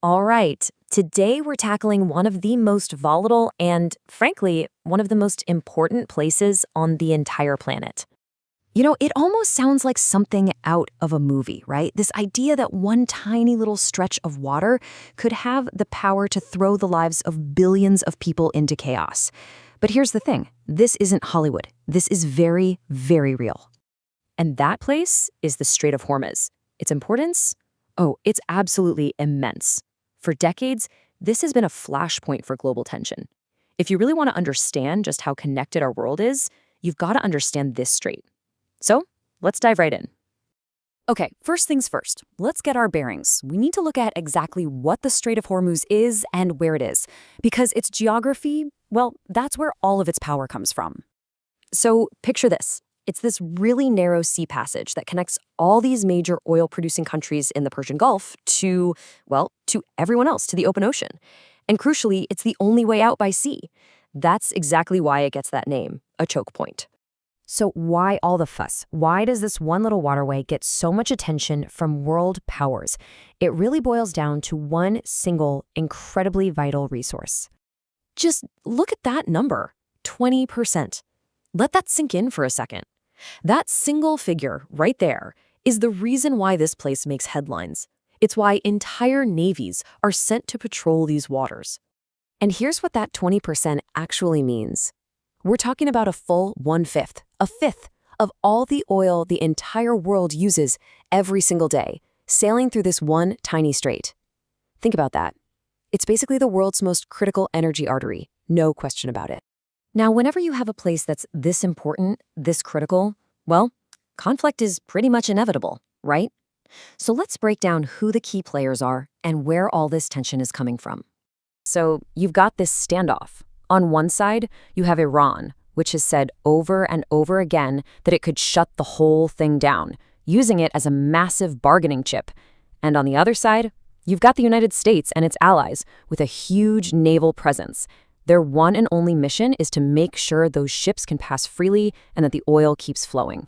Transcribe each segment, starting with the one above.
All right, today we're tackling one of the most volatile and, frankly, one of the most important places on the entire planet. It almost sounds like something out of a movie, right? This idea that one tiny little stretch of water could have the power to throw the lives of billions of people into chaos. But here's the thing, this isn't Hollywood. This is very, very real. And that place is the Strait of Hormuz. Its importance? Oh, it's absolutely immense. For decades, this has been a flashpoint for global tension. If you really want to understand just how connected our world is, you've got to understand this strait. So, let's dive right in. Okay, first things first, let's get our bearings. We need to look at exactly what the Strait of Hormuz is and where it is, because its geography, well, that's where all of its power comes from. So, picture this. It's this really narrow sea passage that connects all these major oil-producing countries in the Persian Gulf to everyone else, to the open ocean. And crucially, it's the only way out by sea. That's exactly why it gets that name, a choke point. So why all the fuss? Why does this one little waterway get so much attention from world powers? It really boils down to one single, incredibly vital resource. Just look at that number, 20%. Let that sink in for a second. That single figure right there is the reason why this place makes headlines. It's why entire navies are sent to patrol these waters. And here's what that 20% actually means. We're talking about a full a fifth of all the oil the entire world uses every single day, sailing through this one tiny strait. Think about that. It's basically the world's most critical energy artery, no question about it. Now, whenever you have a place that's this important, this critical, well, conflict is pretty much inevitable, right? So let's break down who the key players are and where all this tension is coming from. So you've got this standoff. On one side, you have Iran, which has said over and over again that it could shut the whole thing down, using it as a massive bargaining chip. And on the other side, you've got the United States and its allies with a huge naval presence. Their one and only mission is to make sure those ships can pass freely and that the oil keeps flowing.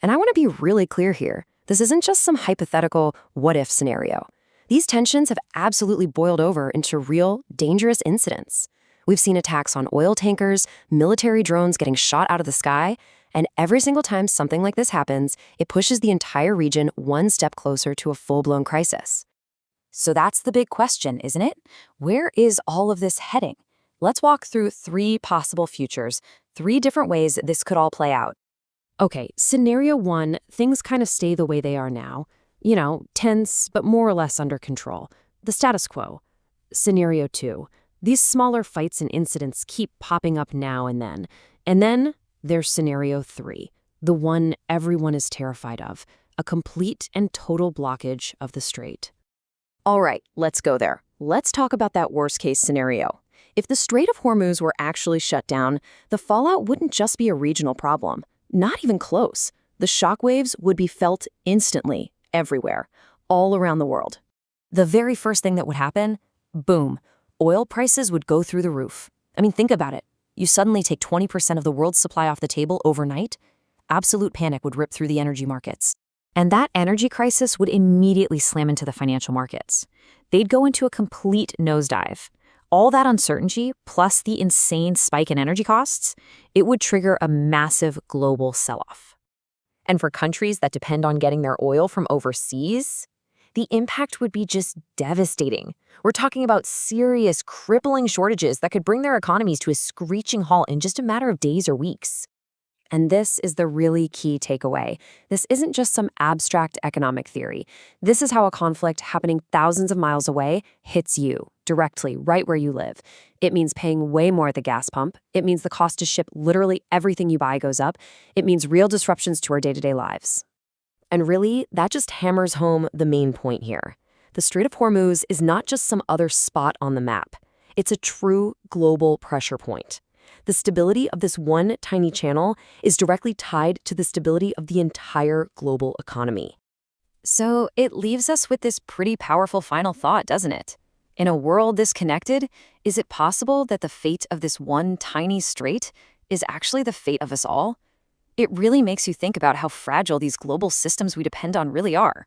And I want to be really clear here. This isn't just some hypothetical what-if scenario. These tensions have absolutely boiled over into real, dangerous incidents. We've seen attacks on oil tankers, military drones getting shot out of the sky, and every single time something like this happens, it pushes the entire region one step closer to a full-blown crisis. So that's the big question, isn't it? Where is all of this heading? Let's walk through 3 possible futures, 3 different ways this could all play out. Okay, scenario 1, things kind of stay the way they are now. Tense, but more or less under control. The status quo. Scenario 2. These smaller fights and incidents keep popping up now and then. And then there's scenario 3, the one everyone is terrified of, a complete and total blockage of the strait. All right, let's go there. Let's talk about that worst-case scenario. If the Strait of Hormuz were actually shut down, the fallout wouldn't just be a regional problem. Not even close. The shockwaves would be felt instantly, everywhere, all around the world. The very first thing that would happen, boom, oil prices would go through the roof. I mean, think about it. You suddenly take 20% of the world's supply off the table overnight. Absolute panic would rip through the energy markets. And that energy crisis would immediately slam into the financial markets. They'd go into a complete nosedive. All that uncertainty, plus the insane spike in energy costs, it would trigger a massive global sell-off. And for countries that depend on getting their oil from overseas, the impact would be just devastating. We're talking about serious, crippling shortages that could bring their economies to a screeching halt in just a matter of days or weeks. And this is the really key takeaway. This isn't just some abstract economic theory. This is how a conflict happening thousands of miles away hits you directly, right where you live. It means paying way more at the gas pump. It means the cost to ship literally everything you buy goes up. It means real disruptions to our day-to-day lives. And really, that just hammers home the main point here. The Strait of Hormuz is not just some other spot on the map. It's a true global pressure point. The stability of this one tiny channel is directly tied to the stability of the entire global economy. So it leaves us with this pretty powerful final thought, doesn't it? In a world this connected, is it possible that the fate of this one tiny strait is actually the fate of us all? It really makes you think about how fragile these global systems we depend on really are.